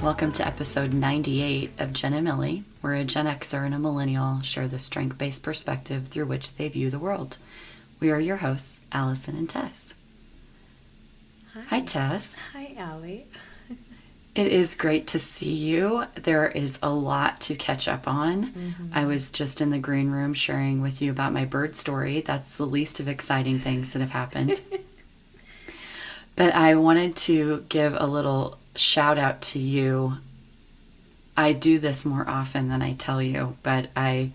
Welcome to episode 98 of Genn and Millie, where a Gen Xer and a millennial share the strength-based perspective through which they view the world. We are your hosts, Allison and Tess. Hi Tess. Hi, Allie. It is great to see you. There is a lot to catch up on. I was just in the green room sharing with you about my bird story. That's the least of exciting things that have happened. But I wanted to give a little shout out to you. I do this more often than I tell you, but I,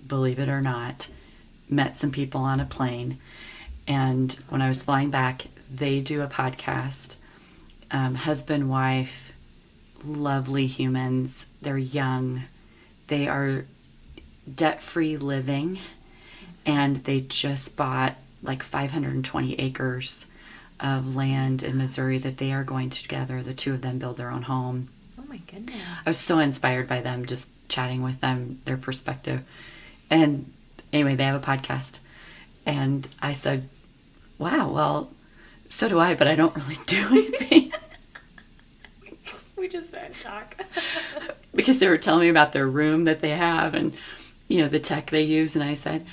believe it or not, met some people on a plane. And when I was flying back, they do a podcast. Husband, wife, lovely humans. They're young. They are debt-free living. And they just bought like 520 acres of land in Missouri that they are going to together. The two of them build their own home. Oh my goodness. I was so inspired by them, just chatting with them, their perspective. And anyway, they have a podcast. And I said, wow, well, so do I, but I don't really do anything. We just sat and talk. Because they were telling me about their room that they have and, you know, the tech they use. And I said,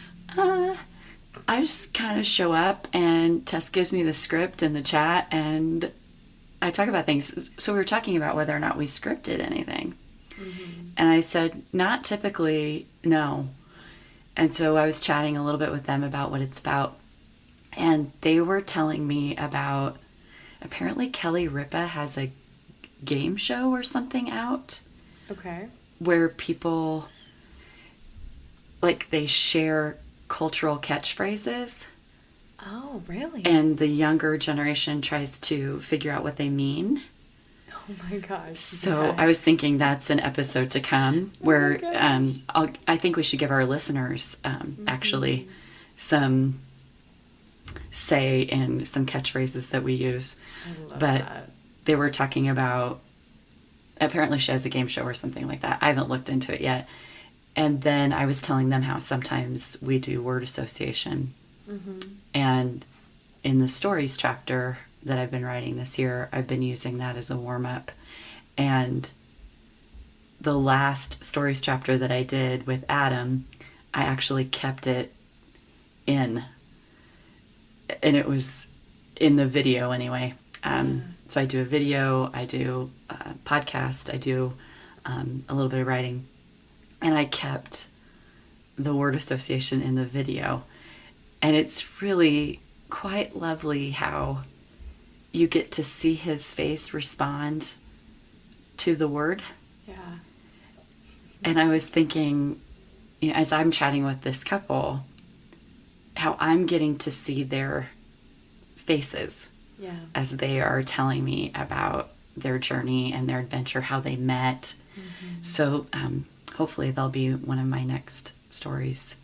I just kind of show up and Tess gives me the script in the chat and I talk about things. So we were talking about whether or not we scripted anything. And I said, not typically, no. And so I was chatting a little bit with them about what it's about. And they were telling me about, apparently Kelly Ripa has a game show or something out. Okay. Where people, like, they share cultural catchphrases. Oh, really? And the younger generation tries to figure out what they mean. Oh my gosh. So yes. I was thinking that's an episode to come where I think we should give our listeners actually some say in some catchphrases that we use. I love but that. They were talking about, apparently she has a game show or something like that. I haven't looked into it yet. And then I was telling them how sometimes we do word association. And in the stories chapter that I've been writing this year, I've been using that as a warm-up. And the last stories chapter that I did with Adam, I actually kept it in. And it was in the video anyway. So I do a video, I do a podcast, I do a little bit of writing. And I kept the word association in the video. And it's really quite lovely how you get to see his face respond to the word. Yeah. And I was thinking, you know, as I'm chatting with this couple, how I'm getting to see their faces as they are telling me about their journey and their adventure, how they met. So hopefully they'll be one of my next stories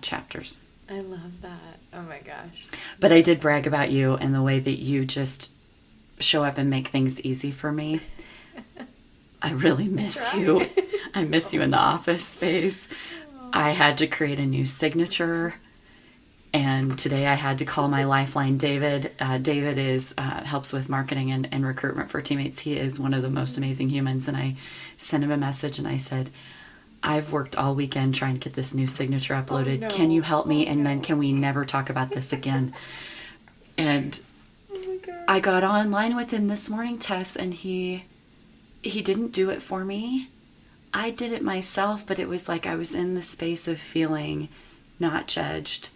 chapters. I love that. Oh my gosh. But I did brag about you and the way that you just show up and make things easy for me. I really miss you. I miss you in the office space. I had to create a new signature. And today I had to call my lifeline, David. David is helps with marketing and recruitment for teammates. He is one of the most amazing humans. And I sent him a message and I said, I've worked all weekend trying to get this new signature uploaded. Oh, no. Can you help me? And then can we never talk about this again? And I got online with him this morning, Tess, and he didn't do it for me. I did it myself, but it was like I was in the space of feeling not judged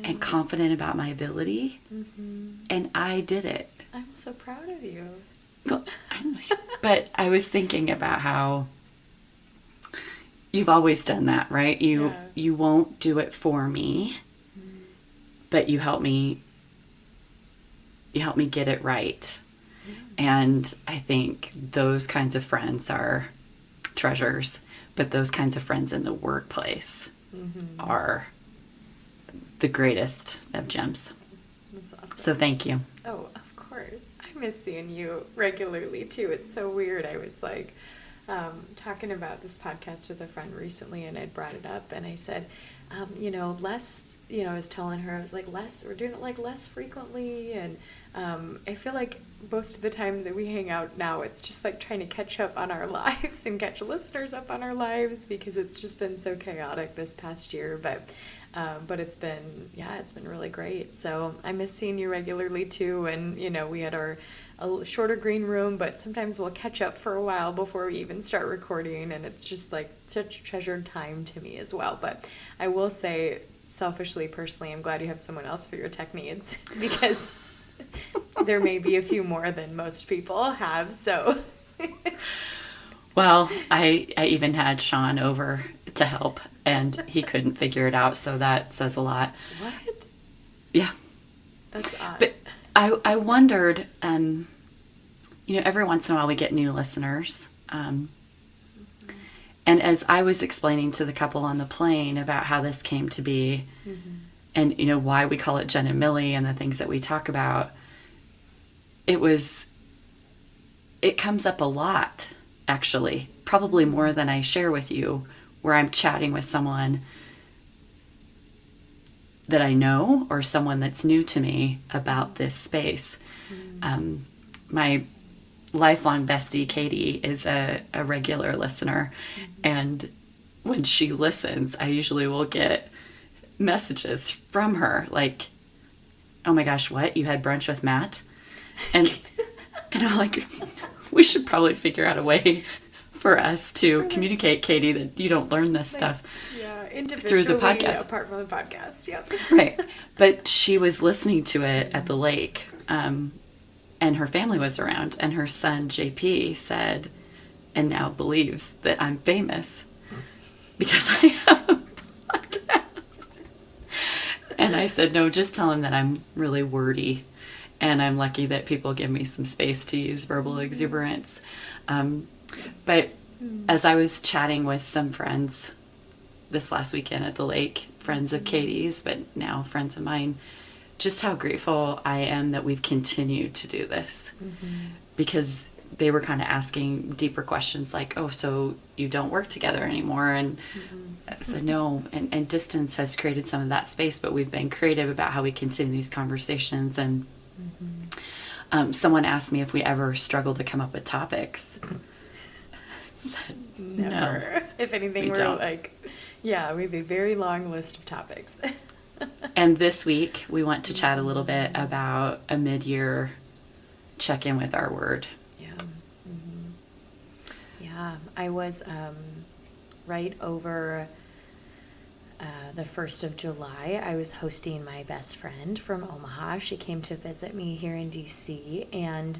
and confident about my ability. And I did it. I'm so proud of you. But I was thinking about how you've always done that, right? You won't do it for me, but you help me get it right. And I think those kinds of friends are treasures, but those kinds of friends in the workplace are the greatest of gems. That's awesome. So thank you. Oh, of course. I miss seeing you regularly too. It's so weird. I was like, talking about this podcast with a friend recently, and I'd brought it up, and I said, less, I was telling her, I was like, we're doing it like less frequently, and I feel like most of the time that we hang out now, it's just like trying to catch up on our lives and catch listeners up on our lives, because it's just been so chaotic this past year, but it's been really great. So I miss seeing you regularly too, and we had a shorter green room, but sometimes we'll catch up for a while before we even start recording, and it's just like such treasured time to me as well. But I will say, selfishly, personally, I'm glad you have someone else for your tech needs, because there may be a few more than most people have, so. Well, I even had Sean over to help, and he couldn't figure it out, so that says a lot. What? Yeah. That's odd. But I wondered, every once in a while we get new listeners. And as I was explaining to the couple on the plane about how this came to be, and, why we call it Genn and Millie and the things that we talk about, it comes up a lot, actually, probably more than I share with you, where I'm chatting with someone that I know or someone that's new to me about this space. My lifelong bestie, Katie, is a regular listener. And when she listens, I usually will get messages from her like, "Oh my gosh, what? You had brunch with Matt?" And I'm like, we should probably figure out a way for us to communicate, Katie, that you don't learn this stuff through the podcast. Apart from the podcast, yep. Right. But she was listening to it at the lake, and her family was around, and her son, JP, said, and now believes that I'm famous because I have a podcast. And I said, no, just tell him that I'm really wordy, and I'm lucky that people give me some space to use verbal exuberance. But as I was chatting with some friends this last weekend at the lake, friends of Katie's, but now friends of mine, just how grateful I am that we've continued to do this. Because they were kind of asking deeper questions like, oh, so you don't work together anymore? And I said, no. And distance has created some of that space, but we've been creative about how we continue these conversations. And someone asked me if we ever struggle to come up with topics. Never. No, if anything, we're like, we have a very long list of topics. And this week, we want to chat a little bit about a mid-year check-in with our word. Yeah, I was right over the 1st of July. I was hosting my best friend from Omaha. She came to visit me here in DC, and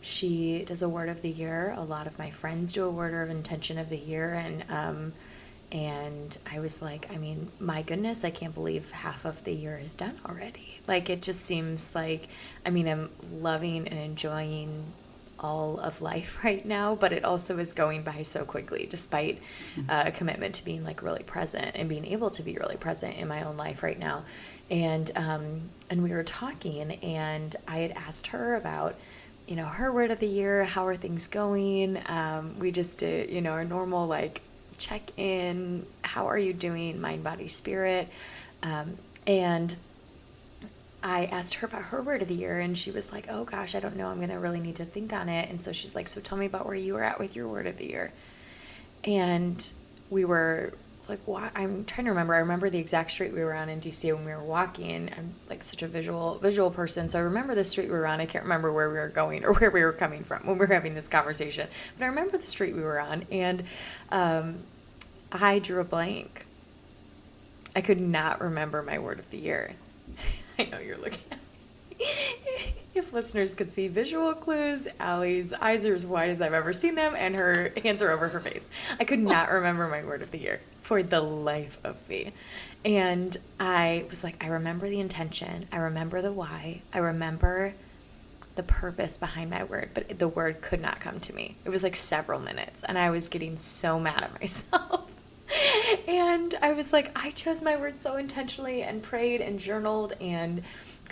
she does a word of the year. A lot of my friends do a word of intention of the year, and I was like, my goodness, I can't believe half of the year is done already. Like, it just seems like, I'm loving and enjoying all of life right now, but it also is going by so quickly, despite a commitment to being like really present and being able to be really present in my own life right now. And we were talking, and I had asked her about, her word of the year, how are things going? We just did, our normal like check in, how are you doing, mind, body, spirit? And I asked her about her word of the year, and she was like, oh gosh, I don't know, I'm going to really need to think on it. And so she's like, so tell me about where you were at with your word of the year. And we were like, what? I'm trying to remember. I remember the exact street we were on in DC when we were walking. I'm like such a visual person, so I remember the street we were on. I can't remember where we were going or where we were coming from when we were having this conversation, but I remember the street we were on, and I drew a blank. I could not remember my word of the year. I know you're looking at me. If listeners could see visual clues, Allie's eyes are as wide as I've ever seen them, and her hands are over her face. I could not remember my word of the year for the life of me. And I was like, I remember the intention. I remember the why. I remember the purpose behind my word, but the word could not come to me. It was like several minutes, and I was getting so mad at myself. And I was like, I chose my word so intentionally and prayed and journaled and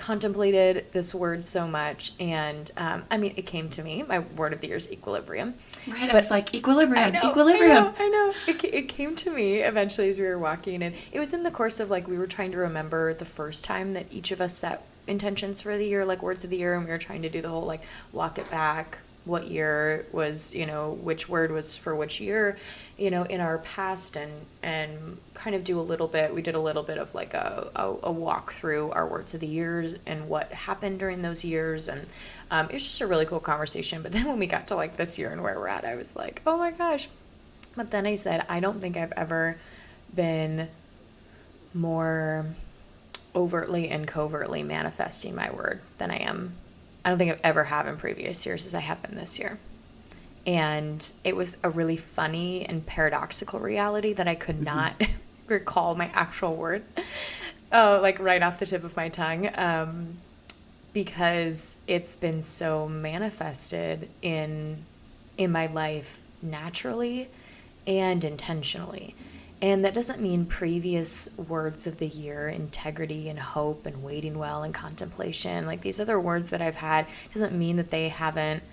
contemplated this word so much, and I mean, it came to me. My word of the year is equilibrium. Right, but I was like, equilibrium, I know, equilibrium. I know. It came to me eventually as we were walking, and it was in the course of, like, we were trying to remember the first time that each of us set intentions for the year, like words of the year, and we were trying to do the whole, like, walk it back, what year was, which word was for which year, in our past, and kind of we did a little bit of like a walk through our words of the year and what happened during those years. And it was just a really cool conversation. But then when we got to like this year and where we're at, I was like, oh my gosh. But then I said, I don't think I've ever been more overtly and covertly manifesting my word than I am. I don't think I've ever have in previous years as I have been this year. And it was a really funny and paradoxical reality that I could not recall my actual word, like right off the tip of my tongue, because it's been so manifested in my life naturally and intentionally. And that doesn't mean previous words of the year, integrity and hope and waiting well and contemplation, like these other words that I've had, doesn't mean that they haven't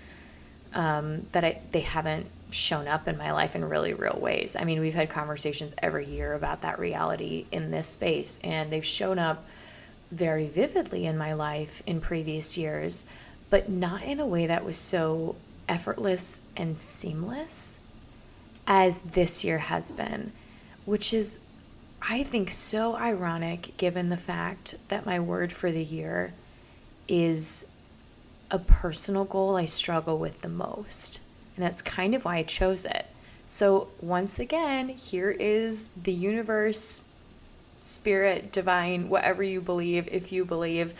they haven't shown up in my life in really real ways. I mean, we've had conversations every year about that reality in this space, and they've shown up very vividly in my life in previous years, but not in a way that was so effortless and seamless as this year has been, which is, I think, so ironic given the fact that my word for the year is a personal goal I struggle with the most. And that's kind of why I chose it. So once again, here is the universe, spirit, divine, whatever you believe, if you believe,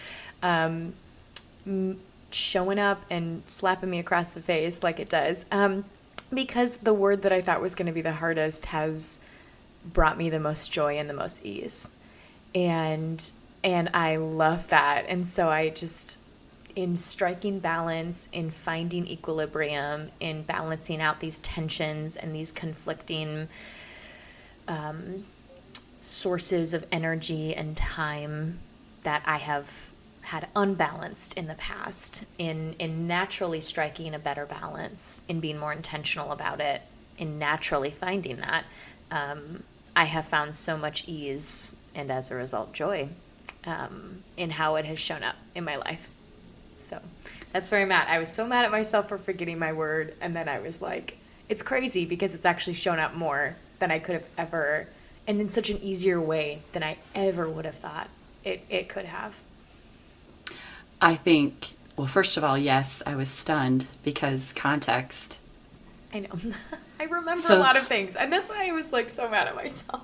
showing up and slapping me across the face like it does. Because the word that I thought was going to be the hardest has brought me the most joy and the most ease. And I love that. And so I just, in striking balance, in finding equilibrium, in balancing out these tensions and these conflicting sources of energy and time that I have had unbalanced in the past, in naturally striking a better balance, in being more intentional about it, in naturally finding that, I have found so much ease and, as a result, joy in how it has shown up in my life. So that's where I'm at. I was so mad at myself for forgetting my word, and then I was like, it's crazy because it's actually shown up more than I could have ever, and in such an easier way than I ever would have thought it could have. I think, well, first of all, yes, I was stunned because context. I know. I remember a lot of things, and that's why I was like so mad at myself.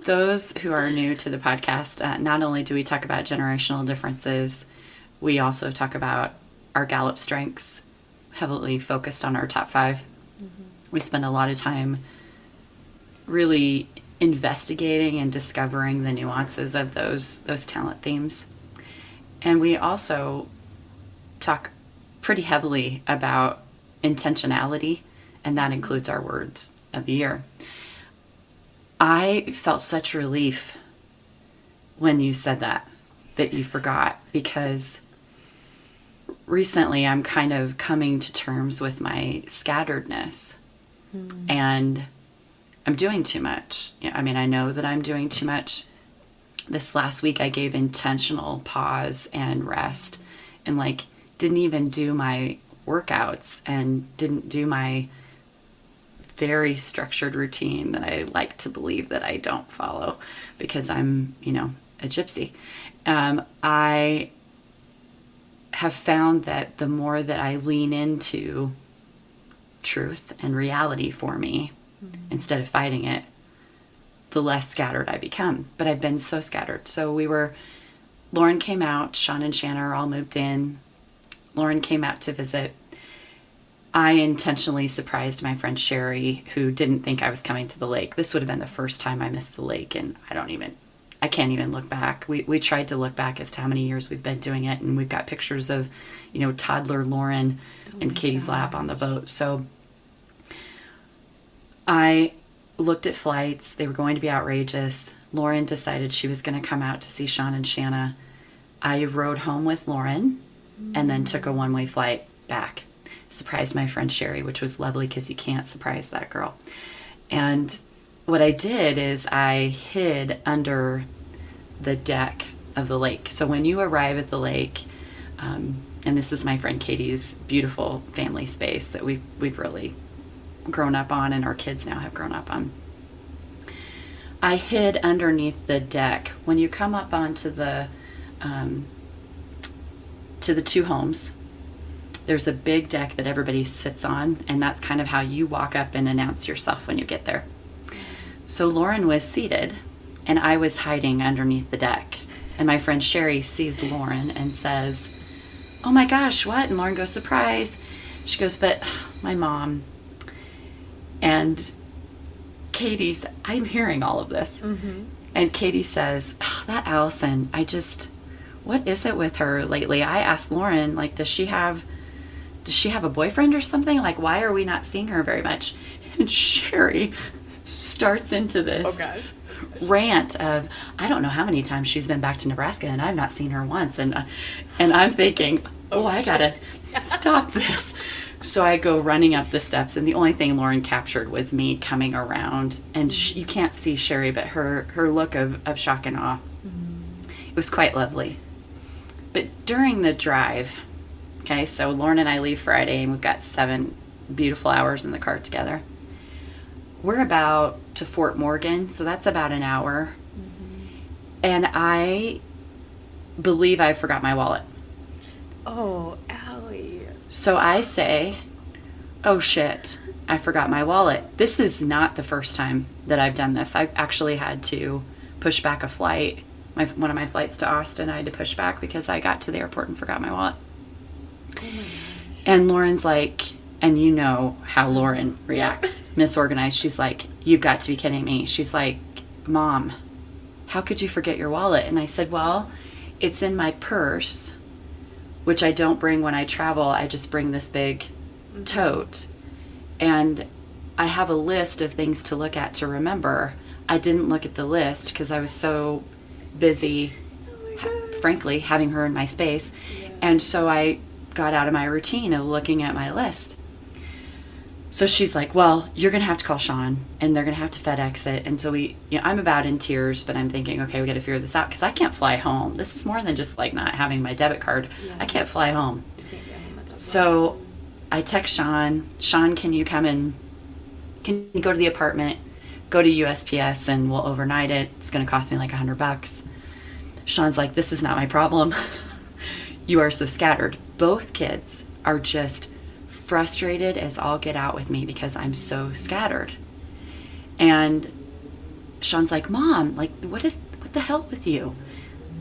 Those who are new to the podcast, not only do we talk about generational differences, we also talk about our Gallup strengths, heavily focused on our top 5. Mm-hmm. We spend a lot of time really investigating and discovering the nuances of those talent themes. And we also talk pretty heavily about intentionality, and that includes our words of the year. I felt such relief when you said that you forgot, because recently I'm kind of coming to terms with my scatteredness, and I'm doing too much. I mean, I know that I'm doing too much. This last week I gave intentional pause and rest, and like didn't even do my workouts and didn't do my very structured routine that I like to believe that I don't follow because I'm, a gypsy. I have found that the more that I lean into truth and reality for me, instead of fighting it, the less scattered I become. But I've been so scattered. So Lauren came out, Sean and Shanna all moved in. Lauren came out to visit. I intentionally surprised my friend Sherry, who didn't think I was coming to the lake. This would have been the first time I missed the lake, and I can't even look back. We tried to look back as to how many years we've been doing it, and we've got pictures of, toddler Lauren in Katie's lap on the boat. So I looked at flights. They were going to be outrageous. Lauren decided she was going to come out to see Sean and Shanna. I rode home with Lauren and then took a one-way flight back. Surprised my friend Sherry, which was lovely because you can't surprise that girl. And what I did is I hid under the deck of the lake. So when you arrive at the lake, and this is my friend Katie's beautiful family space that we've really grown up on, and our kids now have grown up on. I hid underneath the deck. When you come up onto the to the two homes, there's a big deck that everybody sits on, and that's kind of how you walk up and announce yourself when you get there. So Lauren was seated, and I was hiding underneath the deck. And my friend Sherry sees Lauren and says, "Oh my gosh, what?" And Lauren goes, "Surprise." She goes, "But my mom." And Katie's, I'm hearing all of this. Mm-hmm. And Katie says, "Oh, that Allison, what is it with her lately? I asked Lauren, like, does she have a boyfriend or something? Like, why are we not seeing her very much?" And Sherry starts into this rant of, "I don't know how many times she's been back to Nebraska and I've not seen her once." And I'm thinking, I gotta stop this. So I go running up the steps, and the only thing Lauren captured was me coming around. And you can't see Sherry, but her look of shock and awe. It was quite lovely. But during the drive, okay, so Lauren and I leave Friday, and we've got 7 beautiful hours in the car together. We're about to Fort Morgan, so that's about an hour. And I believe I forgot my wallet. Oh, Allie. So I say, "Oh shit, I forgot my wallet." This is not the first time that I've done this. I've actually had to push back a flight. One of my flights to Austin, I had to push back because I got to the airport and forgot my wallet. Oh my gosh. And Lauren's like, and you know how Lauren reacts, misorganized. She's like, "You've got to be kidding me." She's like, "Mom, how could you forget your wallet?" And I said, "Well, it's in my purse, which I don't bring when I travel. I just bring this big tote. And I have a list of things to look at to remember. I didn't look at the list because I was so busy, frankly, having her in my space. Yeah. And so I got out of my routine of looking at my list." So she's like, "Well, you're going to have to call Sean, and they're going to have to FedEx it." And so I'm about in tears, but I'm thinking, okay, we got to figure this out because I can't fly home. This is more than just like not having my debit card. Yeah. I can't fly home. So I text Sean, "Sean, can you come and can you go to the apartment, go to USPS, and we'll overnight it. It's going to cost me like $100. Sean's like, "This is not my problem." You are so scattered. Both kids are just frustrated as all get out with me because I'm so scattered. And Sean's like, "Mom, like, what the hell with you?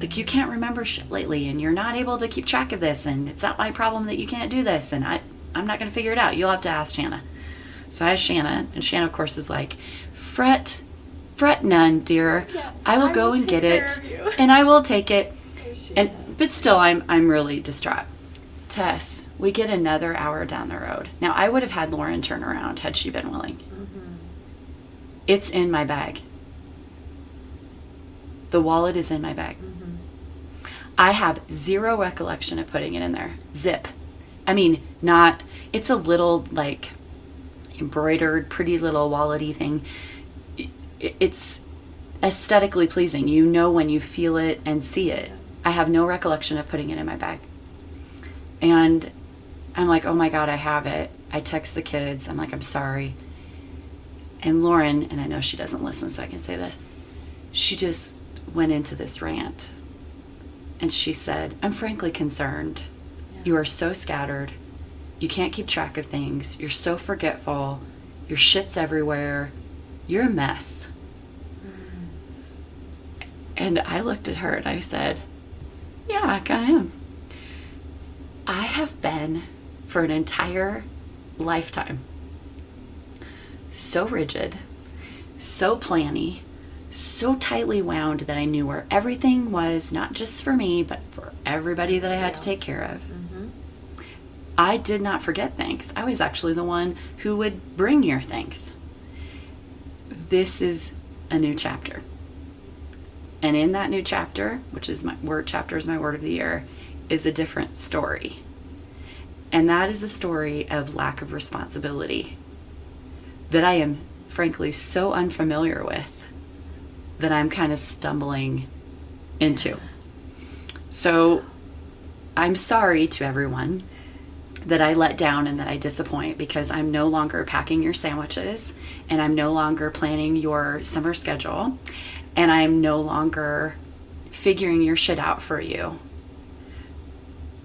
Like, you can't remember shit lately, and you're not able to keep track of this, and it's not my problem that you can't do this, and I'm not going to figure it out. You'll have to ask Shanna." So I asked Shanna, and Shanna, of course, is like, fret none, dear. Yes, I will go and get it, and I will take it. But still, I'm really distraught. Tess, we get another hour down the road. Now, I would have had Lauren turn around had she been willing. Mm-hmm. It's in my bag. The wallet is in my bag. Mm-hmm. I have zero recollection of putting it in there. Zip. I mean, it's a little, like, embroidered, pretty little wallet-y thing. It's aesthetically pleasing. You know when you feel it and see it. I have no recollection of putting it in my bag. And I'm like, "Oh my God, I have it." I text the kids. I'm like, "I'm sorry." And Lauren, and I know she doesn't listen, so I can say this, she just went into this rant. And she said, "I'm frankly concerned. Yeah. You are so scattered. You can't keep track of things. You're so forgetful. Your shit's everywhere. You're a mess." Mm. And I looked at her and I said, "Yeah, I kind of am. I have been, for an entire lifetime, so rigid, so planny, so tightly wound that I knew where everything was, not just for me, but for everybody that I had to take care of. Mm-hmm. I did not forget things. I was actually the one who would bring your things. This is a new chapter. And in that new chapter, which is my word of the year, is a different story. And that is a story of lack of responsibility that I am frankly so unfamiliar with that I'm kind of stumbling into. So I'm sorry to everyone that I let down and that I disappoint, because I'm no longer packing your sandwiches, and I'm no longer planning your summer schedule, and I'm no longer figuring your shit out for you.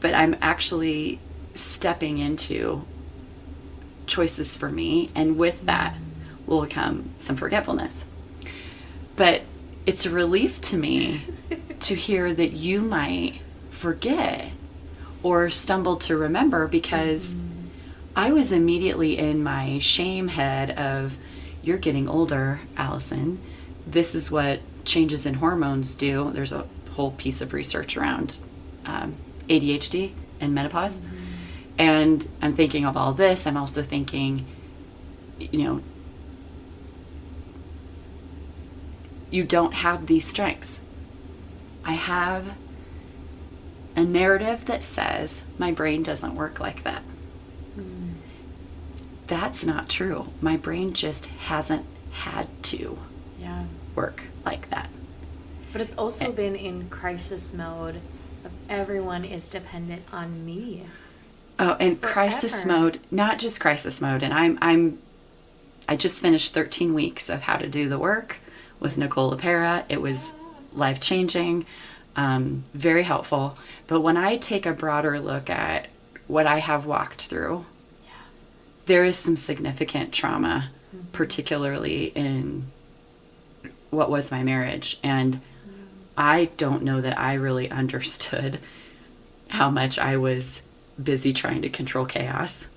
But I'm actually stepping into choices for me, and with that will come some forgetfulness. But it's a relief to me to hear that you might forget or stumble to remember, because I was immediately in my shame head of, you're getting older, Allison. This is what changes in hormones do. There's a whole piece of research around ADHD and menopause. And I'm thinking of all this. I'm also thinking, you don't have these strengths. I have a narrative that says my brain doesn't work like that. That's not true. My brain just hasn't had to work like that. But it's also been in crisis mode of everyone is dependent on me. Oh, and forever. Crisis mode, not just crisis mode. And I just finished 13 weeks of how to do the work with Nicole LaPera. It was life-changing, very helpful. But when I take a broader look at what I have walked through, there is some significant trauma, particularly in what was my marriage. And I don't know that I really understood how much I was busy trying to control chaos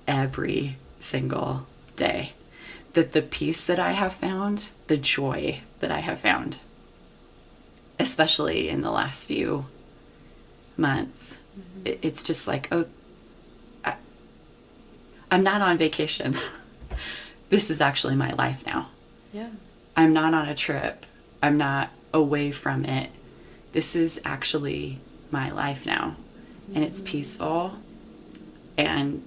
every single day. That the peace that I have found, the joy that I have found, especially in the last few months, it's just like, I'm not on vacation. This is actually my life now. Yeah. I'm not on a trip. I'm not away from it. This is actually my life now. And it's peaceful. And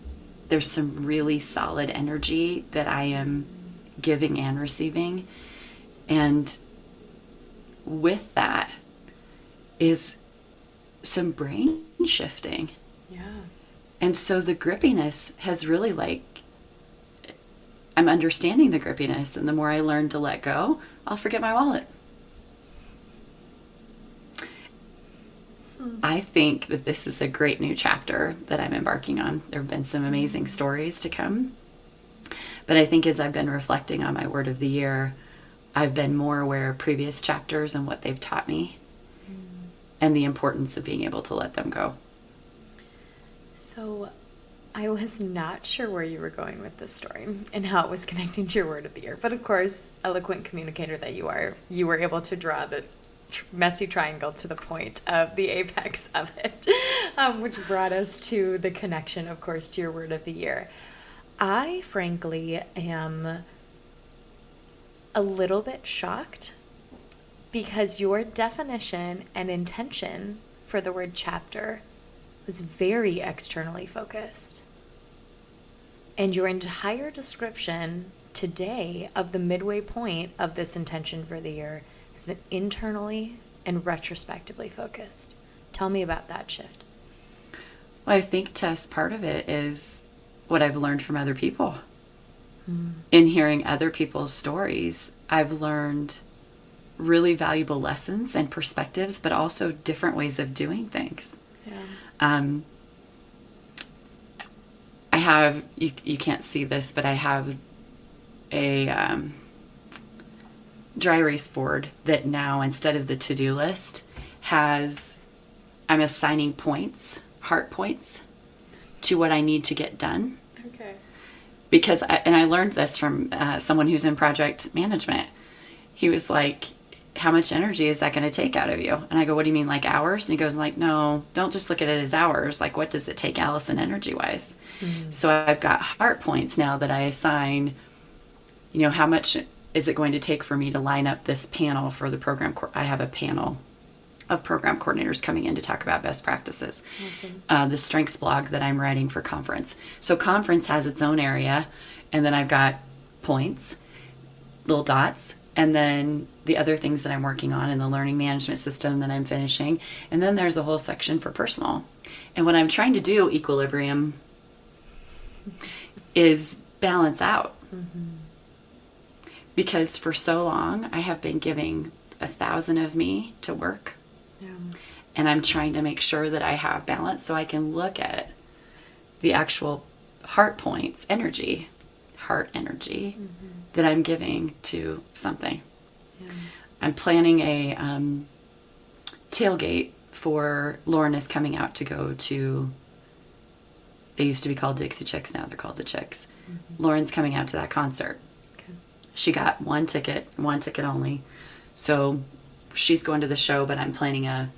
there's some really solid energy that I am giving and receiving. And with that is some brain shifting. Yeah. And so the grippiness has really I'm understanding the grippiness, and the more I learn to let go, I'll forget my wallet. I think that this is a great new chapter that I'm embarking on. There have been some amazing stories to come. But I think as I've been reflecting on my word of the year, I've been more aware of previous chapters and what they've taught me and the importance of being able to let them go. So I was not sure where you were going with this story and how it was connecting to your word of the year. But of course, eloquent communicator that you are, you were able to draw the messy triangle to the point of the apex of it, which brought us to the connection, of course, to your word of the year. I, frankly, am a little bit shocked because your definition and intention for the word chapter was very externally focused. And your entire description today of the midway point of this intention for the year has been internally and retrospectively focused. Tell me about that shift. Well, I think, Tess, part of it is what I've learned from other people. In hearing other people's stories, I've learned really valuable lessons and perspectives, but also different ways of doing things. Yeah. I have, you can't see this, but I have a dry erase board that now, instead of the to-do list, I'm assigning points, heart points, to what I need to get done. Okay. Because, I learned this from someone who's in project management. He was like, how much energy is that going to take out of you? And I go, what do you mean, like hours? And he goes like, no, don't just look at it as hours. Like, what does it take Allison energy-wise? So I've got heart points now that I assign, how much is it going to take for me to line up this panel for the program? I have a panel of program coordinators coming in to talk about best practices. Awesome. The strengths blog that I'm writing for conference. So conference has its own area, and then I've got points, little dots, and then the other things that I'm working on in the learning management system that I'm finishing. And then there's a whole section for personal. And what I'm trying to do, equilibrium, is balance out. Mm-hmm. Because for so long, I have been giving 1,000 of me to work. Yeah. And I'm trying to make sure that I have balance so I can look at the actual heart points, heart energy mm-hmm. that I'm giving to something. Yeah. I'm planning a tailgate for Lauren is coming out to go to, they used to be called Dixie Chicks, now they're called the Chicks. Mm-hmm. Lauren's coming out to that concert. Okay. She got one ticket only. So she's going to the show, but I'm planning a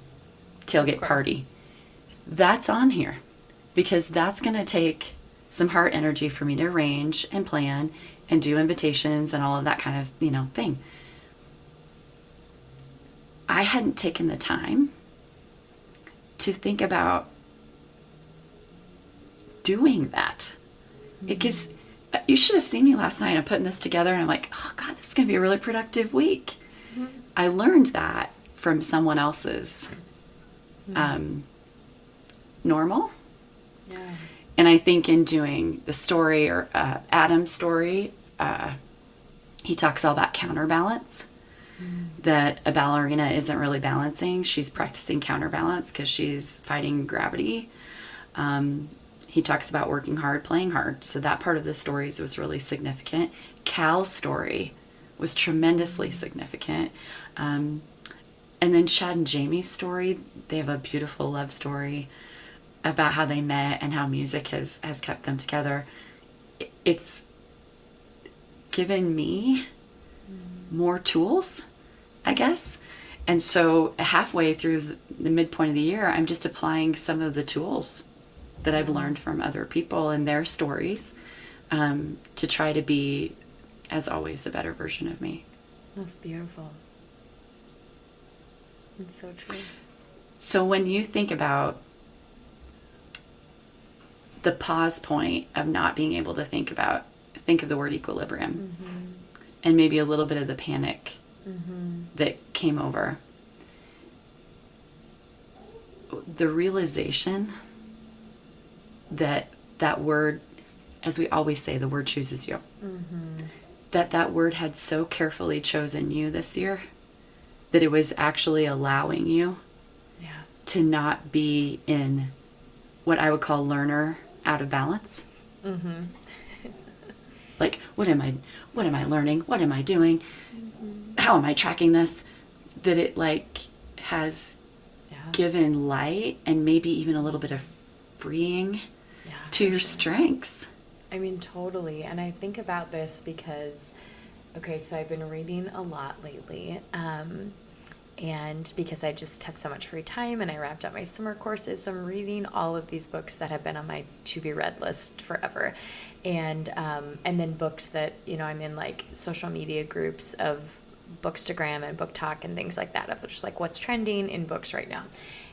tailgate party. That's on here because that's going to take some heart energy for me to arrange and plan and do invitations and all of that kind of, thing. I hadn't taken the time to think about doing that. Mm-hmm. You should have seen me last night. I'm putting this together and I'm like, oh God, this is going to be a really productive week. Mm-hmm. I learned that from someone else's normal. Yeah. And I think in doing the story or Adam's story, he talks all about counterbalance, that a ballerina isn't really balancing. She's practicing counterbalance because she's fighting gravity. He talks about working hard, playing hard. So that part of the stories was really significant. Cal's story was tremendously significant. And then Chad and Jamie's story, they have a beautiful love story about how they met and how music has kept them together. It's given me more tools, I guess. And so halfway through the midpoint of the year, I'm just applying some of the tools that I've learned from other people and their stories to try to be, as always, a better version of me. That's beautiful. It's so true. So when you think about the pause point of not being able to think of the word equilibrium, mm-hmm. and maybe a little bit of the panic mm-hmm. that came over, the realization that word, as we always say, the word chooses you, mm-hmm. that word had so carefully chosen you this year that it was actually allowing you to not be in what I would call learner out of balance. Mm-hmm. Like, what am I learning? What am I doing? Mm-hmm. How am I tracking this? That it has given light and maybe even a little bit of freeing to your strengths. I mean, totally. And I think about this because, so I've been reading a lot lately. And because I just have so much free time and I wrapped up my summer courses, so I'm reading all of these books that have been on my to-be-read list forever. And then books that, I'm in social media groups of Bookstagram and Book Talk and things like that, of just what's trending in books right now.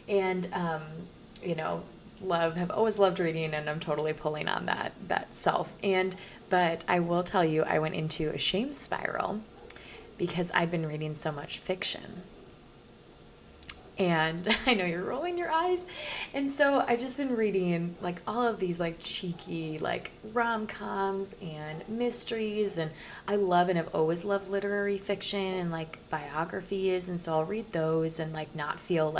And, have always loved reading, and I'm totally pulling on that self. But I will tell you, I went into a shame spiral because I've been reading so much fiction. And I know you're rolling your eyes. And so I've just been reading all of these cheeky rom-coms and mysteries, and I love and have always loved literary fiction and biographies, and so I'll read those and not feel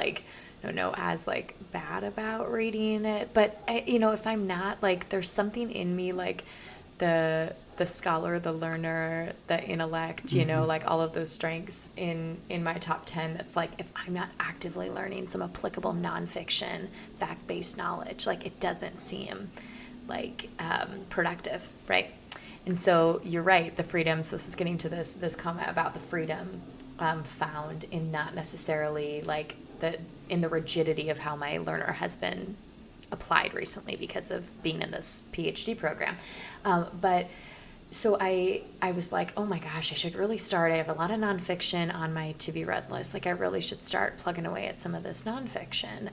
as bad about reading it. But if I'm not, there's something in me the scholar, the learner, the intellect, mm-hmm. All of those strengths in my top 10, that's if I'm not actively learning some applicable nonfiction, fact-based knowledge, it doesn't seem productive, right? And so you're right, the freedom, so this is getting to this comment about the freedom found in not necessarily in the rigidity of how my learner has been applied recently because of being in this PhD program. But so I was like, oh my gosh, I should really start. I have a lot of nonfiction on my to be read list. Like I really should start plugging away at some of this nonfiction.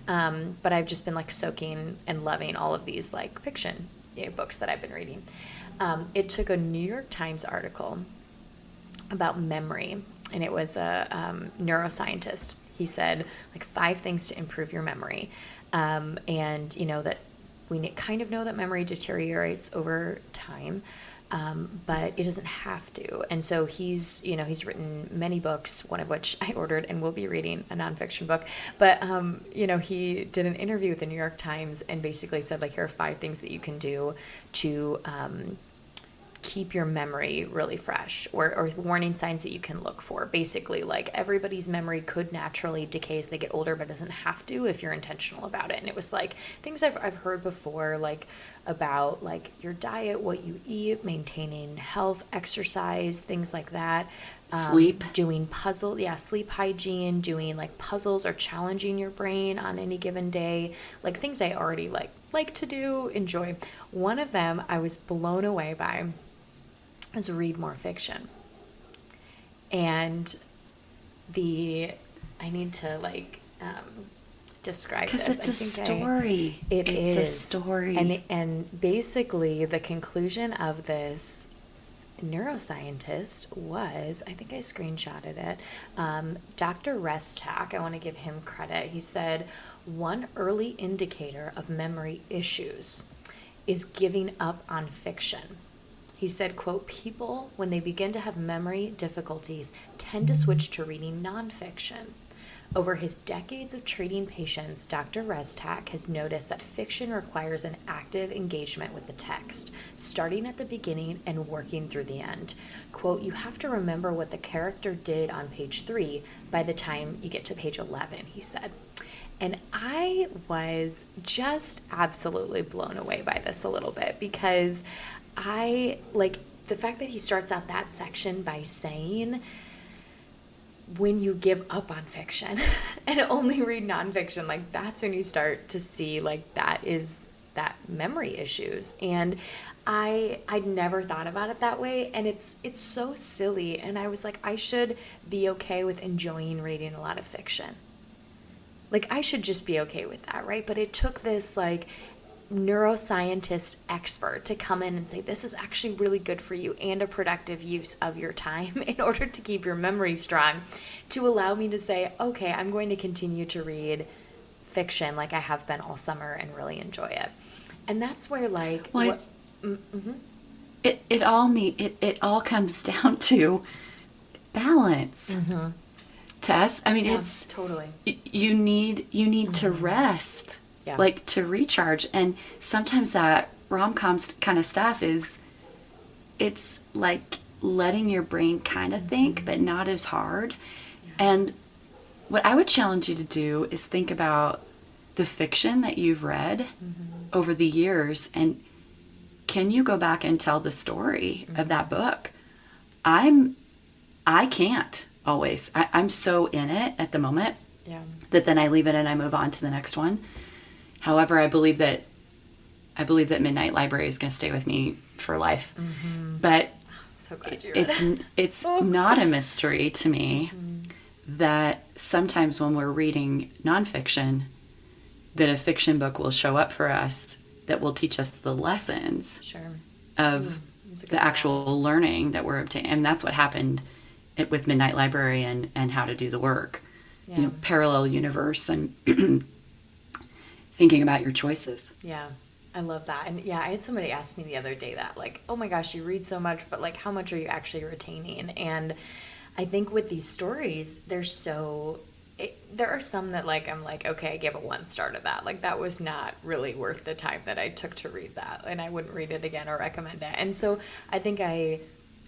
But I've just been like soaking and loving all of these like fiction books that I've been reading. It took a New York Times article about memory, and it was a neuroscientist. He said like 5 things to improve your memory, and you know that we kind of know that memory deteriorates over time. But it doesn't have to. And so he's written many books, one of which I ordered and will be reading, a nonfiction book. But, he did an interview with the New York Times and basically said, like, here are 5 things that you can do to keep your memory really fresh, or warning signs that you can look for. Basically, like, everybody's memory could naturally decay as they get older, but doesn't have to if you're intentional about it. And it was like things I've heard before, like about like your diet, what you eat, maintaining health, exercise, things like that. Sleep. Doing sleep hygiene, doing like puzzles or challenging your brain on any given day, like things I already like to do, enjoy. One of them I was blown away by is read more fiction. And I need to describe this. Because it's a story. It's a story. And basically the conclusion of this neuroscientist was, I think I screenshotted it, Dr. Restak. I want to give him credit. He said, one early indicator of memory issues is giving up on fiction. He said, quote, people, when they begin to have memory difficulties, tend to switch to reading nonfiction. Over his decades of treating patients, Dr. Restak has noticed that fiction requires an active engagement with the text, starting at the beginning and working through the end. Quote, you have to remember what the character did on page 3 by the time you get to page 11, he said. And I was just absolutely blown away by this a little bit, because I like the fact that he starts out that section by saying, when you give up on fiction and only read nonfiction, like that's when you start to see like that memory issues. And I'd never thought about it that way, and it's so silly. And I was like, I should be okay with enjoying reading a lot of fiction. Like I should just be okay with that, right? But it took this like neuroscientist expert to come in and say, this is actually really good for you and a productive use of your time in order to keep your memory strong, to allow me to say, okay, I'm going to continue to read fiction like I have been all summer and really enjoy it. And that's where like it all comes down to balance. Mm-hmm. Tess, I mean, yeah, it's totally, you need to rest. Yeah. Like to recharge. And sometimes that rom-com kind of stuff it's like letting your brain kind of think, but not as hard. Yeah. And what I would challenge you to do is think about the fiction that you've read over the years, and can you go back and tell the story of that book? I can't always. I'm so in it at the moment that then I leave it and I move on to the next one. However, I believe that Midnight Library is going to stay with me for life. Mm-hmm. But I'm so glad you read it's not a mystery to me that sometimes when we're reading nonfiction, that a fiction book will show up for us that will teach us the lessons of the actual learning that we're obtaining. And that's what happened with Midnight Library and How to Do the Work. Yeah. Parallel universe and thinking about your choices. Yeah, I love that. And yeah, I had somebody ask me the other day that, like, oh my gosh, you read so much, but like, how much are you actually retaining? And I think with these stories, there are some that like, I'm like, okay, I gave a 1 star to that. Like, that was not really worth the time that I took to read that. And I wouldn't read it again or recommend it. And so I think I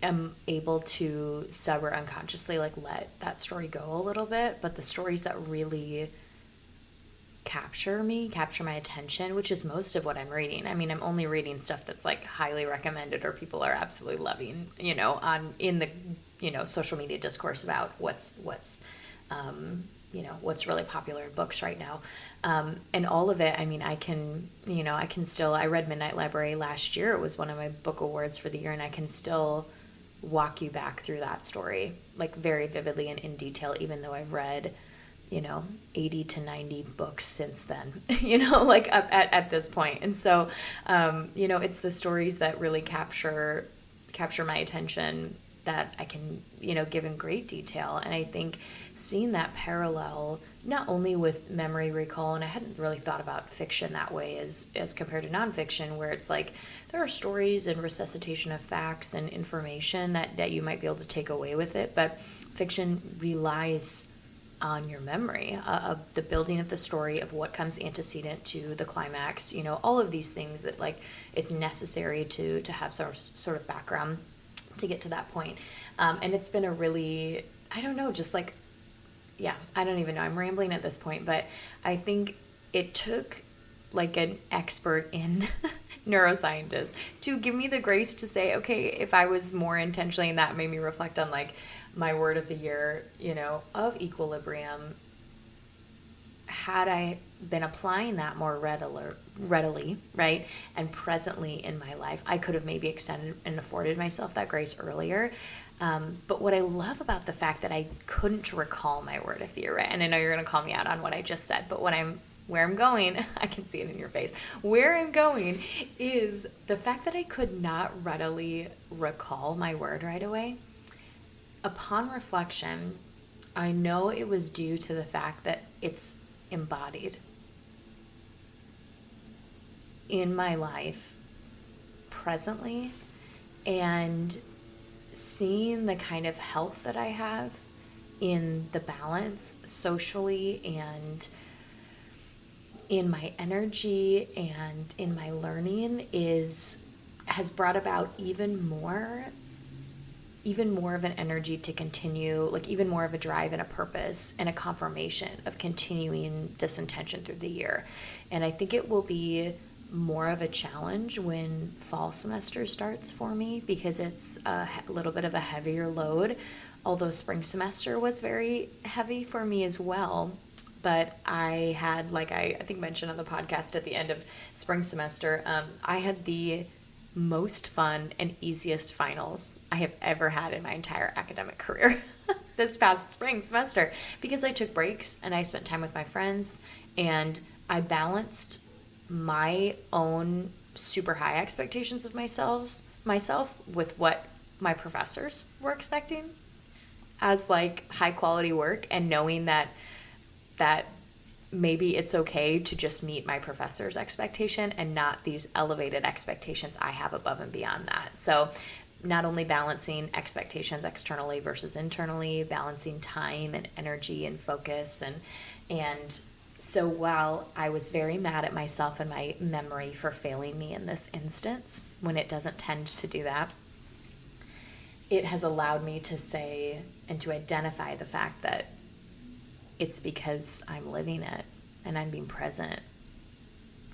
am able to sub or unconsciously like let that story go a little bit. But the stories that really capture my attention, which is most of what I'm reading. I mean, I'm only reading stuff that's like highly recommended or people are absolutely loving, in the social media discourse about what's what's really popular in books right now. And all of it, I mean, I can still, I read Midnight Library last year. It was one of my book awards for the year, and I can still walk you back through that story, like very vividly and in detail, even though I've read, 80 to 90 books since then, like up at this point. And so, it's the stories that really capture my attention that I can, give in great detail. And I think seeing that parallel, not only with memory recall, and I hadn't really thought about fiction that way as compared to nonfiction, where it's like there are stories and resuscitation of facts and information that you might be able to take away with it, but fiction relies on your memory of the building of the story, of what comes antecedent to the climax, all of these things that like it's necessary to have sort of background to get to that point. And it's been a really, I don't know, just like, yeah, I don't even know. I'm rambling at this point, but I think it took like an expert in neuroscientist to give me the grace to say, okay, if I was more intentionally, and that made me reflect on like my word of the year, of equilibrium, had I been applying that more readily, right, and presently in my life, I could have maybe extended and afforded myself that grace earlier. But what I love about the fact that I couldn't recall my word of the year, right? And I know you're going to call me out on what I just said, but where I'm going, I can see it in your face. Where I'm going is the fact that I could not readily recall my word right away. Upon reflection, I know it was due to the fact that it's embodied in my life presently, and seeing the kind of health that I have in the balance socially and in my energy and in my learning has brought about even more of an energy to continue, like even more of a drive and a purpose and a confirmation of continuing this intention through the year. And I think it will be more of a challenge when fall semester starts for me, because it's a little bit of a heavier load, although spring semester was very heavy for me as well. But I had, like I think mentioned on the podcast at the end of spring semester, I had the most fun and easiest finals I have ever had in my entire academic career this past spring semester, because I took breaks and I spent time with my friends, and I balanced my own super high expectations of myself with what my professors were expecting as like high quality work, and knowing that maybe it's okay to just meet my professor's expectation and not these elevated expectations I have above and beyond that. So not only balancing expectations externally versus internally, balancing time and energy and focus. And so while I was very mad at myself and my memory for failing me in this instance, when it doesn't tend to do that, it has allowed me to say and to identify the fact that it's because I'm living it and I'm being present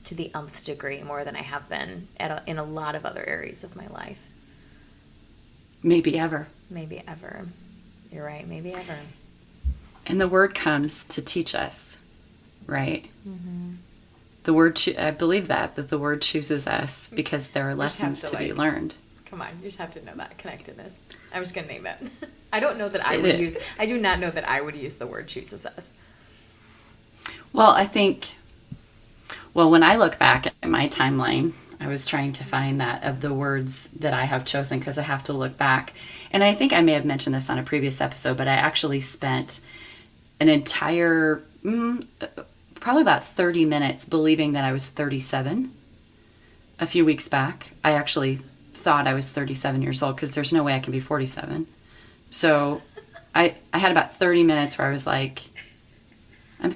to the nth degree more than I have been in a lot of other areas of my life. Maybe ever. Maybe ever. You're right. Maybe ever. And the word comes to teach us, right? Mm-hmm. The word, I believe that the word chooses us because there are lessons to be learned. Come on, you just have to know that connectedness. I'm just going to name it. I don't know that I do not know that I would use the word chooses us. Well, I think, when I look back at my timeline, I was trying to find that of the words that I have chosen, because I have to look back. And I think I may have mentioned this on a previous episode, but I actually spent an entire, probably about 30 minutes believing that I was 37 a few weeks back. I actually thought I was 37 years old, because there's no way I can be 47. So I had about 30 minutes where I was like, I'm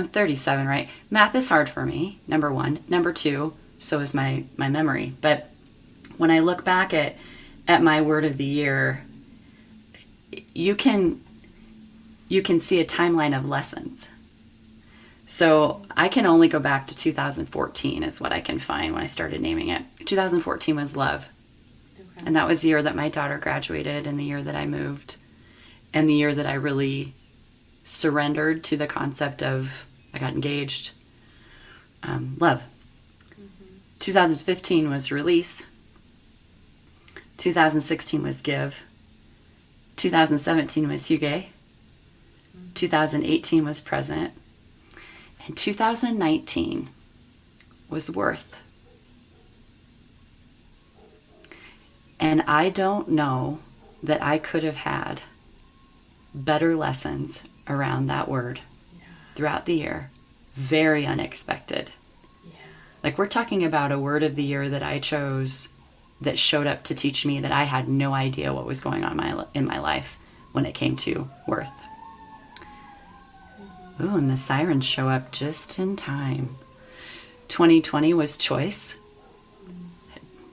37, right? Math is hard for me, number one. Number two, so is my memory. But when I look back at my word of the year, you can see a timeline of lessons. So I can only go back to 2014 is what I can find when I started naming it. 2014 was love. Okay. And that was the year that my daughter graduated, and the year that I moved, and the year that I really surrendered to the concept of, I got engaged, love. 2015 was release. 2016 was give. 2017 was Huge. 2018 was present. And 2019 was worth. And I don't know that I could have had better lessons around that word throughout the year. Very unexpected. Yeah. Like, we're talking about a word of the year that I chose that showed up to teach me that I had no idea what was going on in my life when it came to worth. Ooh, and the sirens show up just in time. 2020 was choice.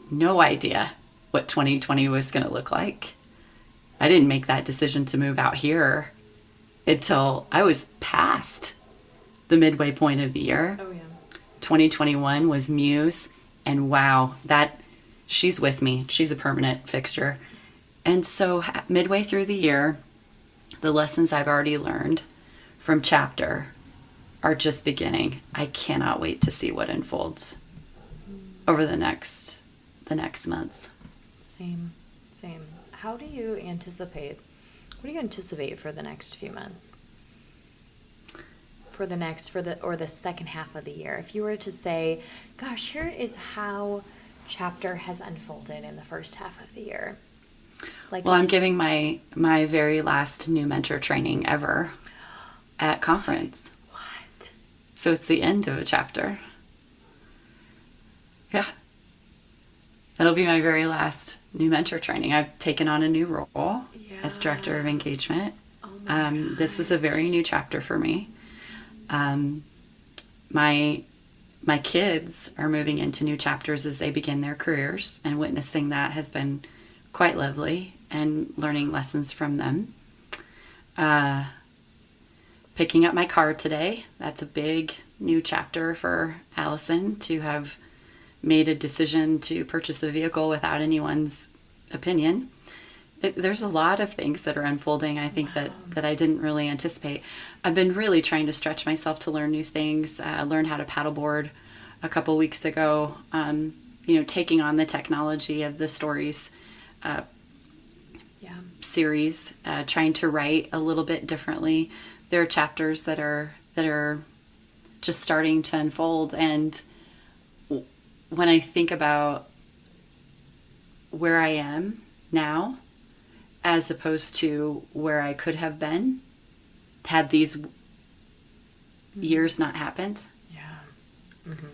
No idea what 2020 was going to look like. I didn't make that decision to move out here until I was past the midway point of the year. Oh, yeah. 2021 was Muse, and wow, she's with me. She's a permanent fixture. And so midway through the year, the lessons I've already learned from chapter are just beginning. I cannot wait to see what unfolds over the next month. Same. What do you anticipate for the next few months? For the second half of the year? If you were to say, gosh, here is how chapter has unfolded in the first half of the year. I'm giving my very last new mentor training ever at conference. What? So it's the end of a chapter. Yeah. That'll be my very last new mentor training. I've taken on a new role as director of engagement. Oh my God. This is a very new chapter for me. My kids are moving into new chapters as they begin their careers, and witnessing that has been quite lovely, and learning lessons from them. Picking up my car today, that's a big new chapter for Allison, to have made a decision to purchase a vehicle without anyone's opinion. There's a lot of things that are unfolding, I think, that I didn't really anticipate. I've been really trying to stretch myself to learn new things. I learned how to paddleboard a couple weeks ago, taking on the technology of the stories series, trying to write a little bit differently. There are chapters that are just starting to unfold, and when I think about where I am now, as opposed to where I could have been had these years not happened. Yeah. Mm-hmm.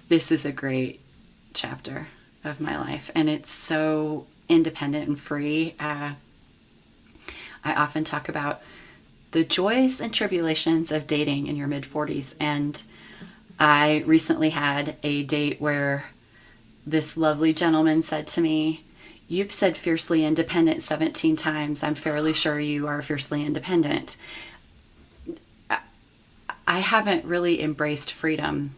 This is a great chapter of my life, and it's so independent and free. I often talk about the joys and tribulations of dating in your mid-40s, and I recently had a date where this lovely gentleman said to me, "You've said fiercely independent 17 times. I'm fairly sure you are fiercely independent." I haven't really embraced freedom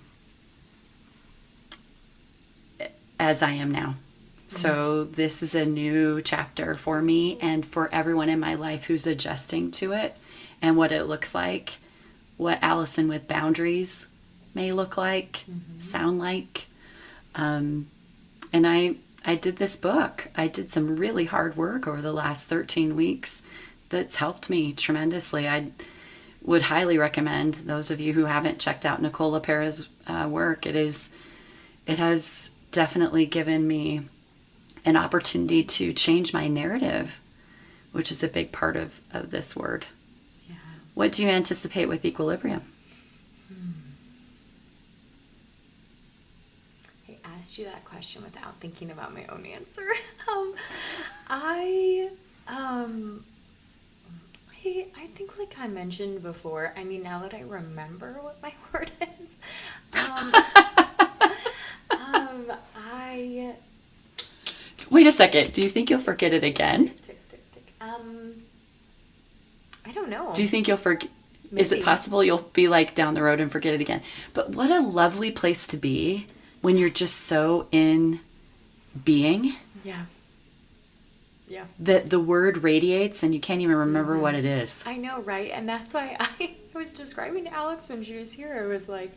as I am now. So this is a new chapter for me and for everyone in my life who's adjusting to it, and what it looks like, what Allison with boundaries may look like, sound like. And I did this book. I did some really hard work over the last 13 weeks that's helped me tremendously. I would highly recommend those of you who haven't checked out Nicole LaPera's work. It has definitely given me an opportunity to change my narrative, which is a big part of this word. Yeah. What do you anticipate with equilibrium? I asked you that question without thinking about my own answer. I think, like I mentioned before, I mean, now that I remember what my word is, Wait a second. Do you think you'll forget it again? Tick. I don't know. Do you think you'll forget? Is it possible you'll be like down the road and forget it again? But what a lovely place to be when you're just so in being. Yeah. Yeah. that the word radiates and you can't even remember what it is. I know, right? And that's why I was describing to Alex when she was here. I was like,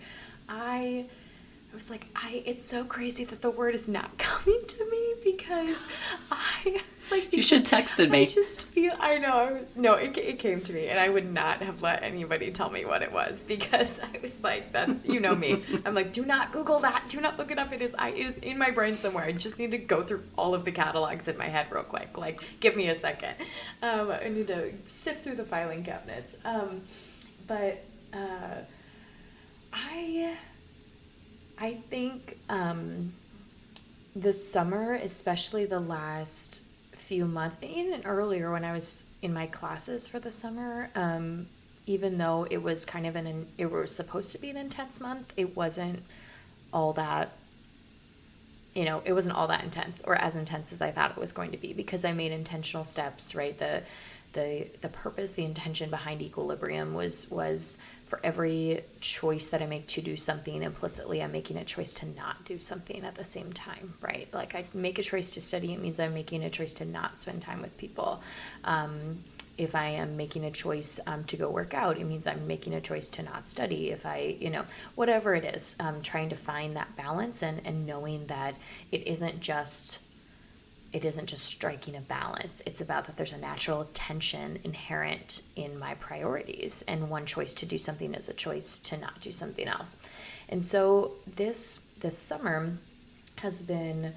it's so crazy that the word is not coming to me because I was like, You should have texted me. I just feel, I know, it came to me and I would not have let anybody tell me what it was because I was like, that's, you know me. I'm like, do not Google that. Do not look it up. It is in my brain somewhere. I just need to go through all of the catalogs in my head real quick. Like, give me a second. I need to sift through the filing cabinets. I think this summer, especially the last few months, even earlier when I was in my classes for the summer, even though it was kind of it was supposed to be an intense month, it wasn't all that, it wasn't all that intense or as intense as I thought it was going to be because I made intentional steps, right? The purpose, the intention behind equilibrium was for every choice that I make to do something, implicitly I'm making a choice to not do something at the same time, right? Like I make a choice to study, it means I'm making a choice to not spend time with people. If I am making a choice to go work out, it means I'm making a choice to not study. If I, whatever it is, trying to find that balance and knowing that it isn't just striking a balance. It's about that there's a natural tension inherent in my priorities. And one choice to do something is a choice to not do something else. And so this summer has been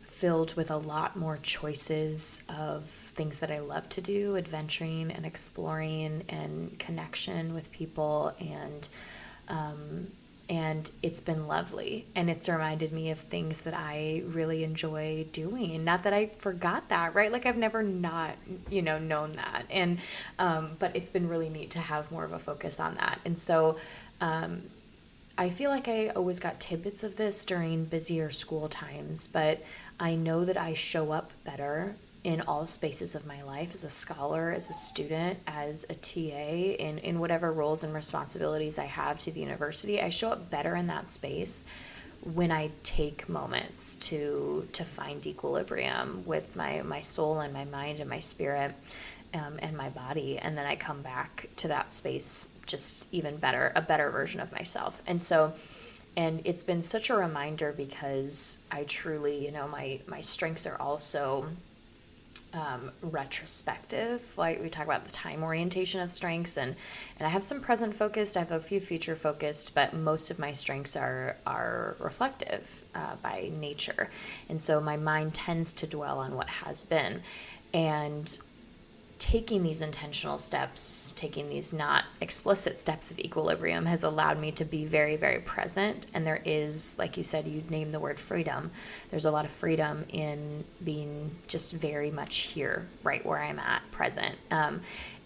filled with a lot more choices of things that I love to do, adventuring and exploring and connection with people and it's been lovely. And it's reminded me of things that I really enjoy doing. Not that I forgot that, right? Like I've never not, known that. And, but it's been really neat to have more of a focus on that. And so, I feel like I always got tidbits of this during busier school times, but I know that I show up better in all spaces of my life as a scholar, as a student, as a TA, in whatever roles and responsibilities I have to the university. I show up better in that space when I take moments to find equilibrium with my soul and my mind and my spirit and my body. And then I come back to that space just even better, a better version of myself. And it's been such a reminder because I truly, my strengths are also retrospective. Like we talk about the time orientation of strengths, and I have some present focused, I have a few future focused, but most of my strengths are reflective by nature. And so my mind tends to dwell on what has been. And taking these intentional steps, taking these not explicit steps of equilibrium has allowed me to be very, very present. And there is, like you said, you named the word freedom. There's a lot of freedom in being just very much here, right where I'm at, present.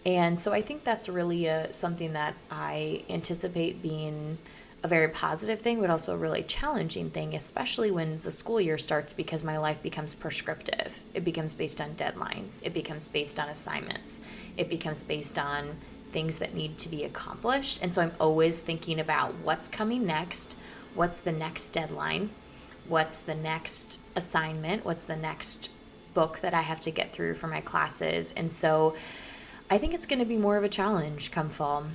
And so I think that's really something that I anticipate being a very positive thing, but also a really challenging thing, especially when the school year starts, because my life becomes prescriptive. It becomes based on deadlines. It becomes based on assignments. It becomes based on things that need to be accomplished. And so I'm always thinking about what's coming next, what's the next deadline, what's the next assignment, what's the next book that I have to get through for my classes. And so I think it's going to be more of a challenge come fall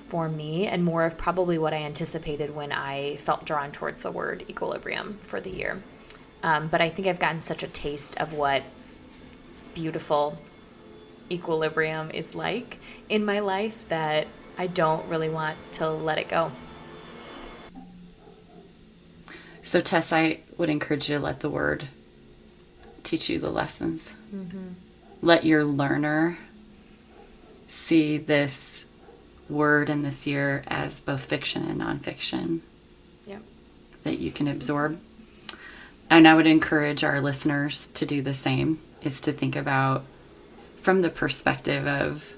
for me, and more of probably what I anticipated when I felt drawn towards the word equilibrium for the year. But I think I've gotten such a taste of what beautiful equilibrium is like in my life that I don't really want to let it go. So Tess, I would encourage you to let the word teach you the lessons. Mm-hmm. Let your learner see this word and this year as both fiction and nonfiction. Yep. That you can absorb. And I would encourage our listeners to do the same, is to think about from the perspective of,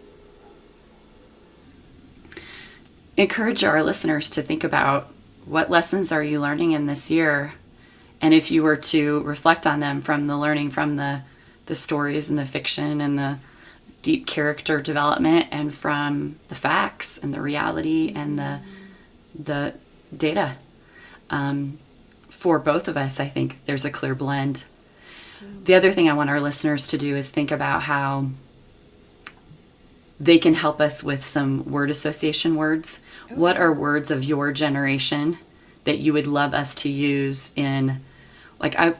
encourage our listeners to think about what lessons are you learning in this year? And if you were to reflect on them from the learning from the stories and the fiction and the deep character development, and from the facts and the reality and the data. For both of us, I think there's a clear blend. The other thing I want our listeners to do is think about how they can help us with some word association words. Oh, What yeah. are words of your generation that you would love us to use in, like, I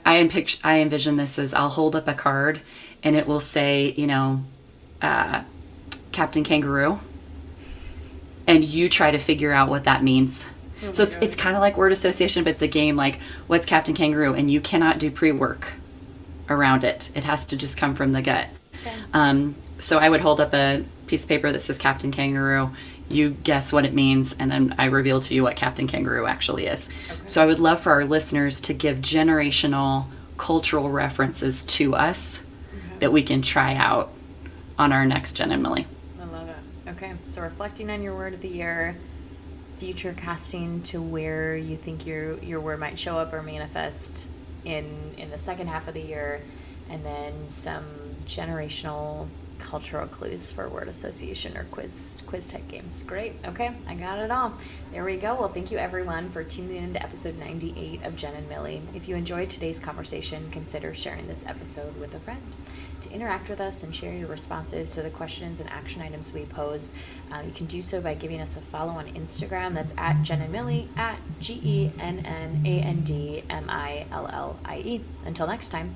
envision this as I'll hold up a card and it will say, Captain Kangaroo, and you try to figure out what that means. Oh So my it's God. kind of like word association, but it's a game like, what's Captain Kangaroo? And you cannot do pre-work around it. It has to just come from the gut. Okay. So I would hold up a piece of paper that says Captain Kangaroo. You guess what it means, and then I reveal to you what Captain Kangaroo actually is. Okay. So I would love for our listeners to give generational cultural references to us that we can try out on our next Genn and Millie. I love it. Okay, so reflecting on your word of the year, future casting to where you think your word might show up or manifest in the second half of the year, and then some generational cultural clues for word association or quiz type games. Great. Okay, I got it all. There we go. Well, thank you everyone for tuning in to episode 98 of Genn and Millie. If you enjoyed today's conversation, consider sharing this episode with a friend. To interact with us and share your responses to the questions and action items we posed, you can do so by giving us a follow on Instagram. That's at Genn and Millie, at GennandMillie. Until next time.